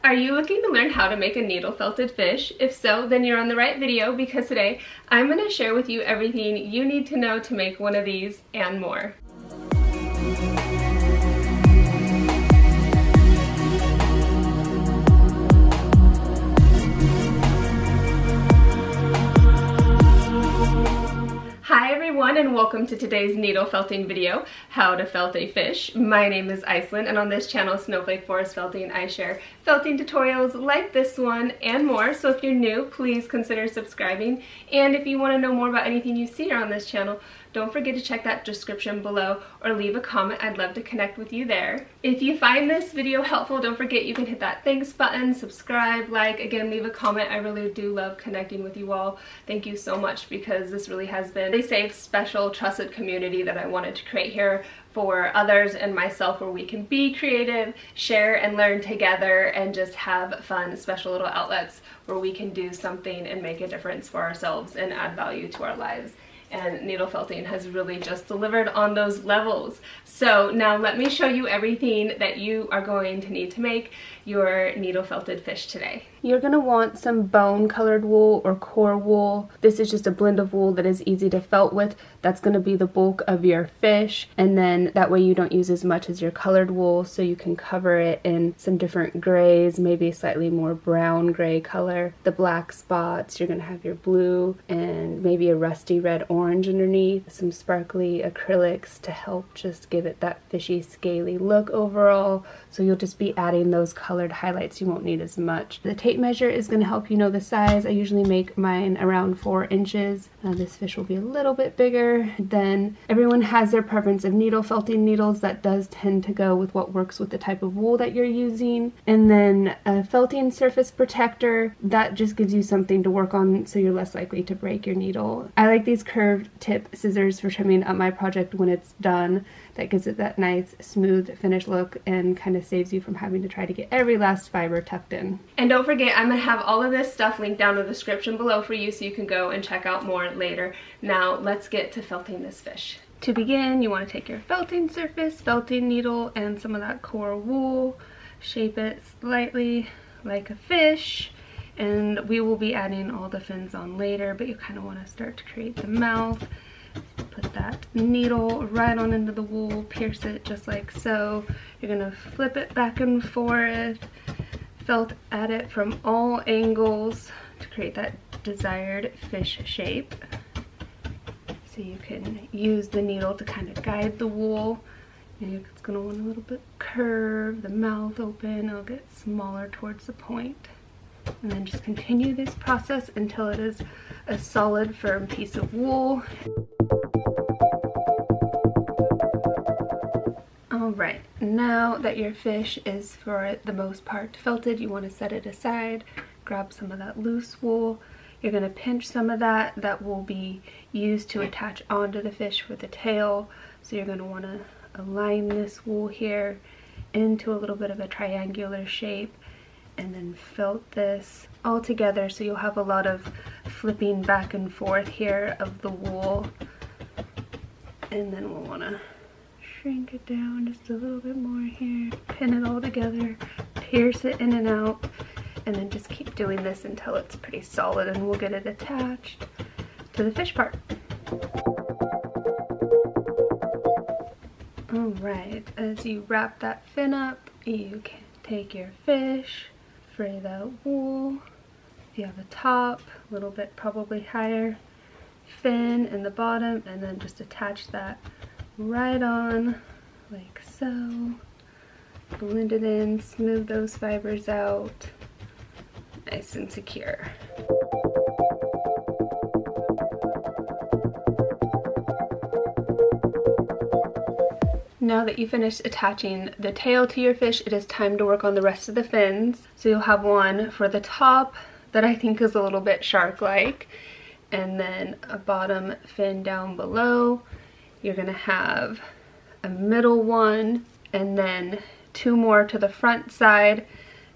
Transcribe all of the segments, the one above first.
Are you looking to learn how to make a needle felted fish? If so, then you're on the right video because today I'm going to share with you everything you need to know to make one of these and more. Hi everyone and welcome to today's needle felting video, how to felt a fish. My name is Iceland and on this channel, Snowflake Forest Felting, I share felting tutorials like this one and more. So if you're new, please consider subscribing. And if you want to know more about anything you see here on this channel, don't forget to check that description below or leave a comment. I'd love to connect with you there. If you find this video helpful, don't forget you can hit that thanks button, subscribe, like, again, leave a comment. I really do love connecting with you all. Thank you so much because this really has been a safe, special, trusted community that I wanted to create here for others and myself where we can be creative, share and learn together, and just have fun, special little outlets where we can do something and make a difference for ourselves and add value to our lives. And needle felting has really just delivered on those levels. So now let me show you everything that you are going to need to make your needle felted fish today. You're going to want some bone colored wool or core wool. This is just a blend of wool that is easy to felt with. That's going to be the bulk of your fish, and then that way you don't use as much as your colored wool, so you can cover it in some different grays, maybe a slightly more brown gray color. The black spots, you're going to have your blue and maybe a rusty red orange underneath, some sparkly acrylics to help just give it that fishy scaly look overall. So you'll just be adding those colored highlights. You won't need as much. The tape measure is going to help you know the size. I usually make mine around 4 inches. This fish will be a little bit bigger. Then everyone has their preference of needle felting needles. That does tend to go with what works with the type of wool that you're using. And then a felting surface protector, that just gives you something to work on so you're less likely to break your needle. I like these curved tip scissors for trimming up my project when it's done. That gives it that nice smooth finish look and kind of saves you from having to try to get every last fiber tucked in. And don't forget, I'm going to have all of this stuff linked down in the description below for you so you can go and check out more later. Now let's get to felting this fish. To begin, you want to take your felting surface, felting needle, and some of that core wool, shape it slightly like a fish, and we will be adding all the fins on later, but you kind of want to start to create the mouth. Put that needle right on into the wool, pierce it just like so. You're going to flip it back and forth, felt at it from all angles to create that desired fish shape. So you can use the needle to kind of guide the wool. And it's going to want a little bit curve, the mouth open, it'll get smaller towards the point. And then just continue this process until it is a solid, firm piece of wool. Alright, now that your fish is for the most part felted, you want to set it aside, grab some of that loose wool. You're going to pinch some of that. That will be used to attach onto the fish for the tail. So you're going to want to align this wool here into a little bit of a triangular shape and then felt this all together, so you'll have a lot of flipping back and forth here of the wool. And then we'll want to shrink it down just a little bit more here, pin it all together, pierce it in and out, and then just keep doing this until it's pretty solid, and we'll get it attached to the fish part. Alright, as you wrap that fin up, you can take your fish, fray that wool. If you have a top, a little bit probably higher fin in the bottom, and then just attach that right on like so. Blend it in, smooth those fibers out, nice and secure. Now that you finished attaching the tail to your fish, it is time to work on the rest of the fins. So you'll have one for the top that I think is a little bit shark-like, and then a bottom fin down below. You're going to have a middle one, and then 2 more to the front side,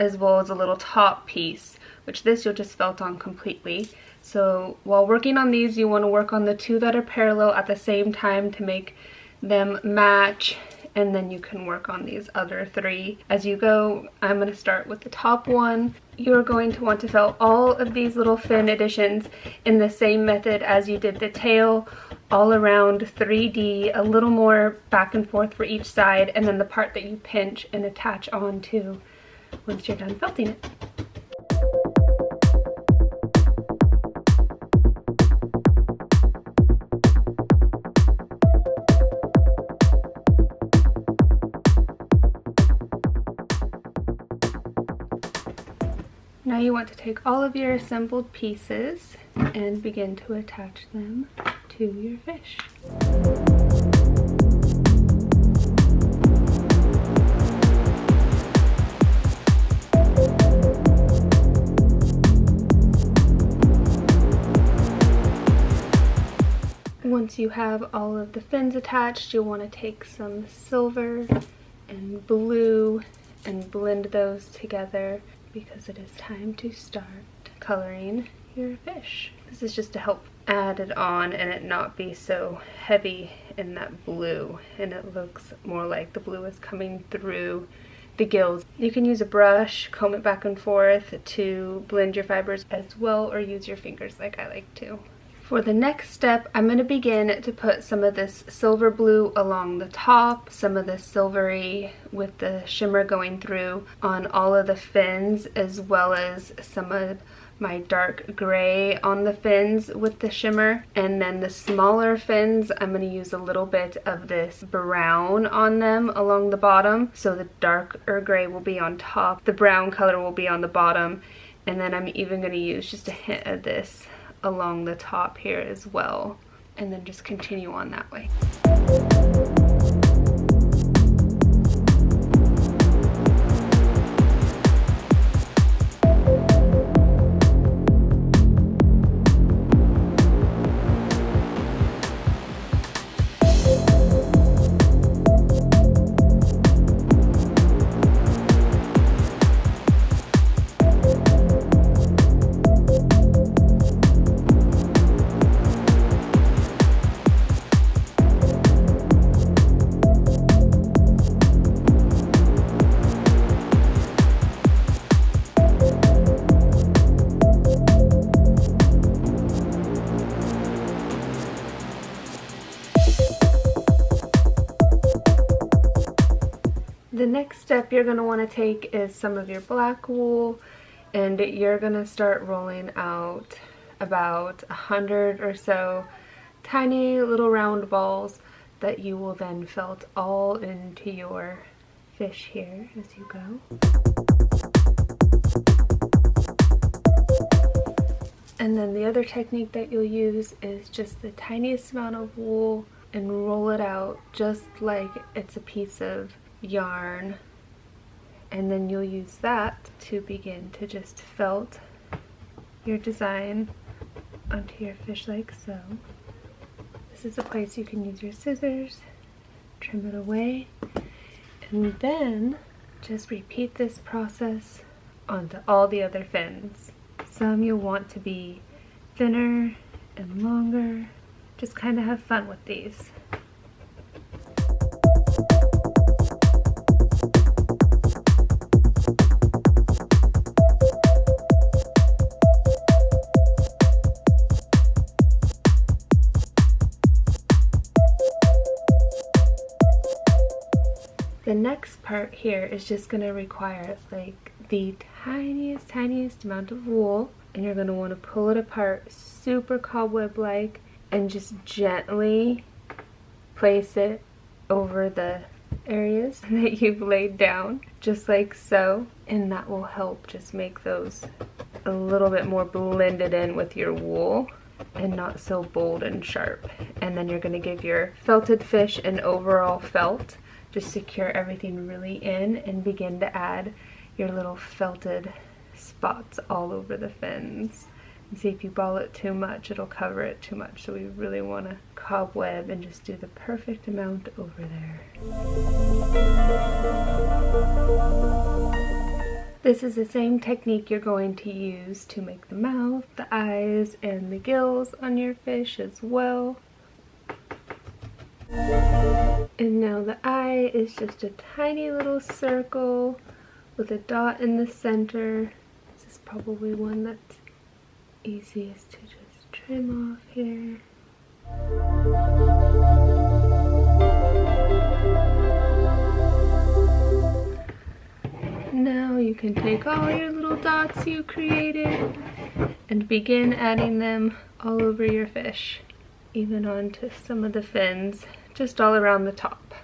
as well as a little top piece, which this you'll just felt on completely. So while working on these, you want to work on the 2 that are parallel at the same time to make them match and then you can work on these other 3 as you go. I'm going to start with the top one. You're going to want to felt all of these little fin additions in the same method as you did the tail, all around 3D, a little more back and forth for each side, and then the part that you pinch and attach onto once you're done felting it. Now you want to take all of your assembled pieces and begin to attach them to your fish. Once you have all of the fins attached, you'll want to take some silver and blue and blend those together, because it is time to start coloring your fish. This is just to help add it on and it not be so heavy in that blue, and it looks more like the blue is coming through the gills. You can use a brush, comb it back and forth to blend your fibers as well, or use your fingers like I like to. For the next step, I'm going to begin to put some of this silver blue along the top, some of the silvery with the shimmer going through on all of the fins, as well as some of my dark gray on the fins with the shimmer. And then the smaller fins, I'm going to use a little bit of this brown on them along the bottom. So the darker gray will be on top, the brown color will be on the bottom, and then I'm even going to use just a hint of this along the top here as well, and then just continue on that way. The next step you're going to want to take is some of your black wool, and you're going to start rolling out about 100 or so tiny little round balls that you will then felt all into your fish here as you go. And then the other technique that you'll use is just the tiniest amount of wool and roll it out just like it's a piece of yarn, and then you'll use that to begin to just felt your design onto your fish like so. This is a place you can use your scissors, trim it away, and then just repeat this process onto all the other fins. Some you'll want to be thinner and longer. Just kind of have fun with these. The next part here is just going to require like the tiniest amount of wool, and you're going to want to pull it apart super cobweb like and just gently place it over the areas that you've laid down, just like so, and that will help just make those a little bit more blended in with your wool and not so bold and sharp. And then you're going to give your felted fish an overall felt. Just secure everything really in and begin to add your little felted spots all over the fins. And see, if you ball it too much, it'll cover it too much. So we really want to cobweb and just do the perfect amount over there. This is the same technique you're going to use to make the mouth, the eyes, and the gills on your fish as well. And now the eye is just a tiny little circle with a dot in the center. This is probably one that's easiest to just trim off here. Now you can take all your little dots you created and begin adding them all over your fish, even onto some of the fins, just all around the top.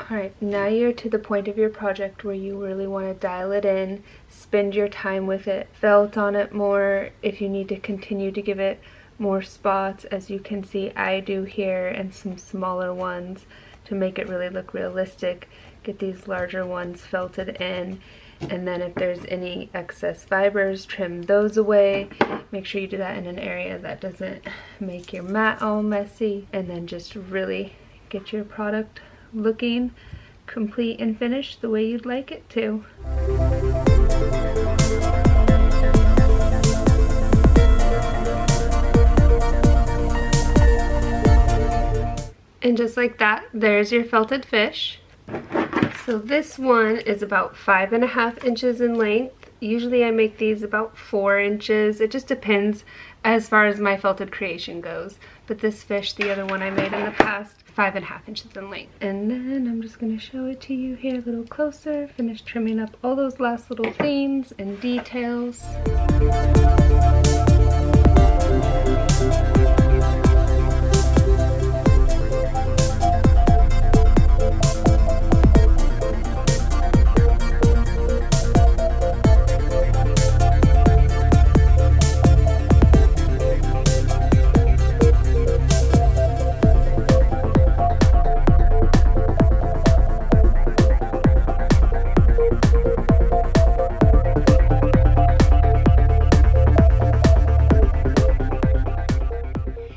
Alright, now you're to the point of your project where you really want to dial it in, spend your time with it, felt on it more if you need to continue to give it more spots, as you can see I do here, and some smaller ones to make it really look realistic. Get these larger ones felted in, and then if there's any excess fibers, trim those away. Make sure you do that in an area that doesn't make your mat all messy, and then just really get your product looking complete and finished the way you'd like it to. And just like that, there's your felted fish. So this one is about 5.5 inches in length. Usually I make these about 4 inches. It just depends as far as my felted creation goes. But this fish, the other one I made in the past, 5.5 inches in length. And then I'm just going to show it to you here a little closer. Finish trimming up all those last little themes and details.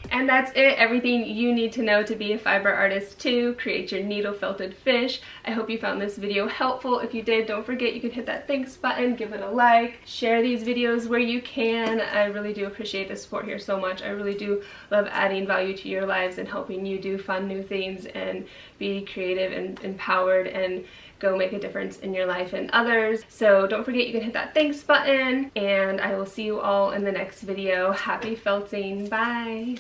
And that's it, everything you need to know to be a fiber artist to create your needle felted fish. I hope you found this video helpful. If you did, don't forget you can hit that thanks button, give it a like, share these videos where you can. I really do appreciate the support here so much. I really do love adding value to your lives and helping you do fun new things and be creative and empowered and go make a difference in your life and others. So don't forget you can hit that thanks button, and I will see you all in the next video. Happy felting, bye!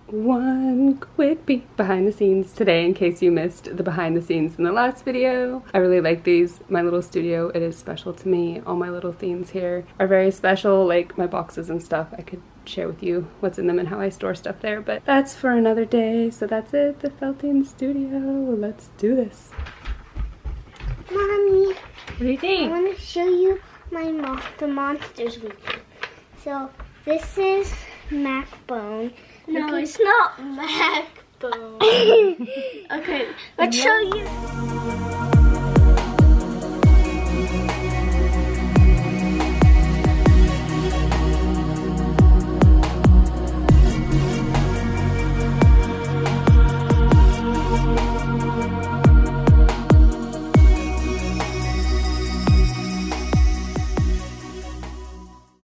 One quick peek behind the scenes today in case you missed the behind the scenes in the last video. I really like these. My little studio, it is special to me. All my little themes here are very special, like my boxes and stuff. I could share with you what's in them and how I store stuff there, but that's for another day. So that's it, the felting studio. Let's do this. Mommy, What do you think? I want to show you the monsters we did. So this is Macbone. No, it's not Macbone. Okay, let's show you.